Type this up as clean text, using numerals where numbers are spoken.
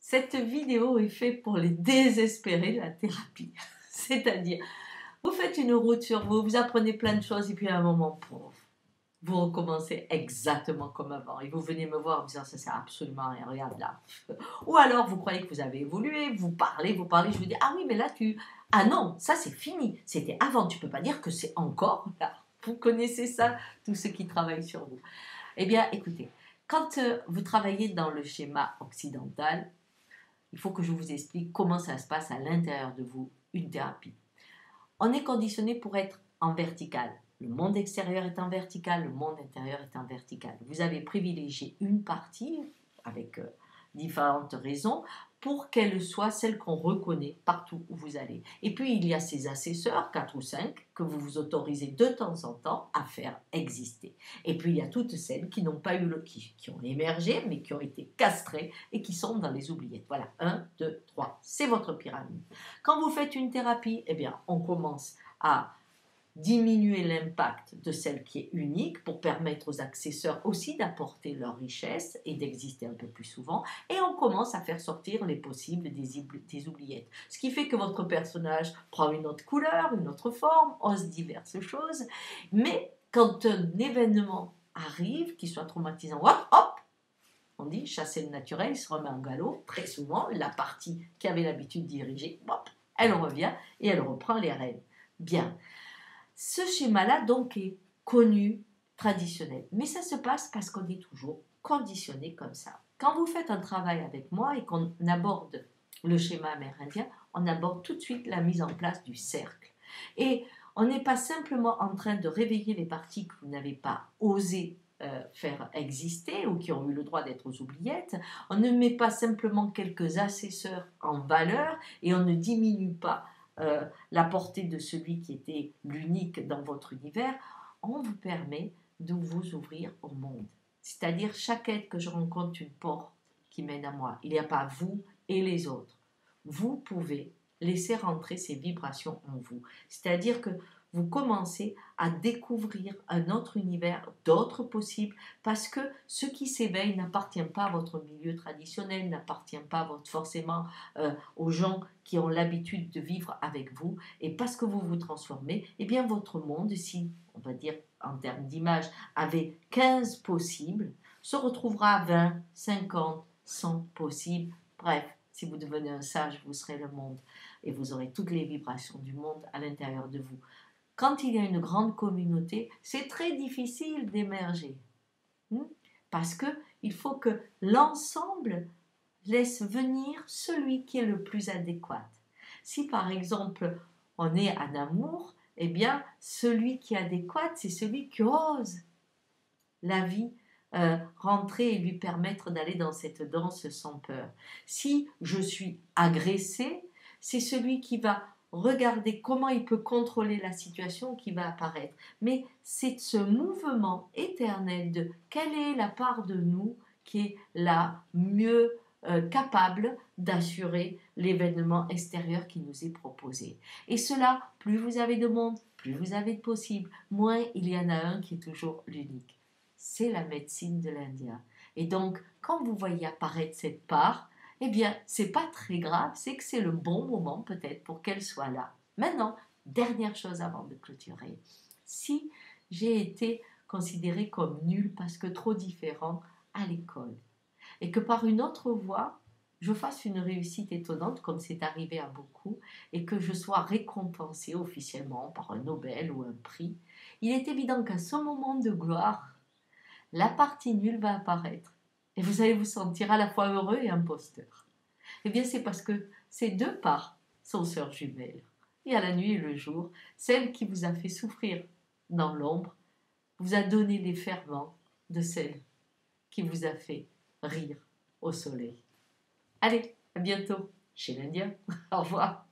Cette vidéo est faite pour les désespérés de la thérapie. C'est-à-dire, vous faites une route sur vous, vous apprenez plein de choses et puis à un moment, pouf, vous recommencez exactement comme avant. Et vous venez me voir en me disant, ça sert absolument à rien, regarde là. Ou alors, vous croyez que vous avez évolué, vous parlez, je vous dis, ah oui, mais là, ah non, ça c'est fini, c'était avant, tu ne peux pas dire que c'est encore là. Vous connaissez ça, tous ceux qui travaillent sur vous. Eh bien, écoutez, quand vous travaillez dans le schéma occidental, il faut que je vous explique comment ça se passe à l'intérieur de vous, une thérapie. On est conditionné pour être en vertical. Le monde extérieur est en vertical, le monde intérieur est en vertical. Vous avez privilégié une partie avec différentes raisons pour qu'elle soit celle qu'on reconnaît partout où vous allez. Et puis il y a ces assesseurs, 4 ou 5, que vous vous autorisez de temps en temps à faire exister. Et puis il y a toutes celles qui n'ont pas eu qui ont émergé, mais qui ont été castrées et qui sont dans les oubliettes. Voilà, 1, 2, 3, c'est votre pyramide. Quand vous faites une thérapie, eh bien, on commence à diminuer l'impact de celle qui est unique pour permettre aux accesseurs aussi d'apporter leur richesse et d'exister un peu plus souvent. Et on commence à faire sortir les possibles des oubliettes. Ce qui fait que votre personnage prend une autre couleur, une autre forme, ose diverses choses. Mais quand un événement arrive, qui soit traumatisant, hop, hop, on dit chasser le naturel, il se remet en galop. Très souvent, la partie qui avait l'habitude de diriger, hop, elle revient et elle reprend les rênes. Bien. Ce schéma-là, donc, est connu, traditionnel. Mais ça se passe parce qu'on est toujours conditionné comme ça. Quand vous faites un travail avec moi et qu'on aborde le schéma amérindien, on aborde tout de suite la mise en place du cercle. Et on n'est pas simplement en train de réveiller les parties que vous n'avez pas osé faire exister ou qui ont eu le droit d'être aux oubliettes. On ne met pas simplement quelques assesseurs en valeur et on ne diminue pas la portée de celui qui était l'unique dans votre univers. On vous permet de vous ouvrir au monde. C'est-à-dire, chaque être que je rencontre, une porte qui mène à moi. Il n'y a pas vous et les autres. Vous pouvez laisser rentrer ces vibrations en vous. C'est-à-dire que vous commencez à découvrir un autre univers, d'autres possibles, parce que ce qui s'éveille n'appartient pas à votre milieu traditionnel, n'appartient pas forcément aux gens qui ont l'habitude de vivre avec vous, et parce que vous vous transformez, eh bien votre monde, si, on va dire en termes d'image, avait 15 possibles, se retrouvera à 20, 50, 100 possibles. Bref, si vous devenez un sage, vous serez le monde, et vous aurez toutes les vibrations du monde à l'intérieur de vous. Quand il y a une grande communauté, c'est très difficile d'émerger. Parce qu'il faut que l'ensemble laisse venir celui qui est le plus adéquat. Si par exemple on est en amour, eh bien celui qui est adéquat, c'est celui qui ose la vie rentrer et lui permettre d'aller dans cette danse sans peur. Si je suis agressée, c'est celui qui va regarder comment il peut contrôler la situation qui va apparaître. Mais c'est ce mouvement éternel de quelle est la part de nous qui est la mieux capable d'assurer l'événement extérieur qui nous est proposé. Et cela, plus vous avez de monde, plus vous avez de possibles, moins il y en a un qui est toujours l'unique. C'est la médecine de l'Indien. Et donc, quand vous voyez apparaître cette part, eh bien, c'est pas très grave, c'est que c'est le bon moment peut-être pour qu'elle soit là. Maintenant, dernière chose avant de clôturer. Si j'ai été considérée comme nulle parce que trop différent à l'école, et que par une autre voie, je fasse une réussite étonnante, comme c'est arrivé à beaucoup, et que je sois récompensée officiellement par un Nobel ou un prix, il est évident qu'à ce moment de gloire, la partie nulle va apparaître. Et vous allez vous sentir à la fois heureux et imposteur. Eh bien, c'est parce que ces deux parts sont sœurs jumelles. Et à la nuit et le jour, celle qui vous a fait souffrir dans l'ombre vous a donné les ferments de celle qui vous a fait rire au soleil. Allez, à bientôt chez l'Indien. Au revoir.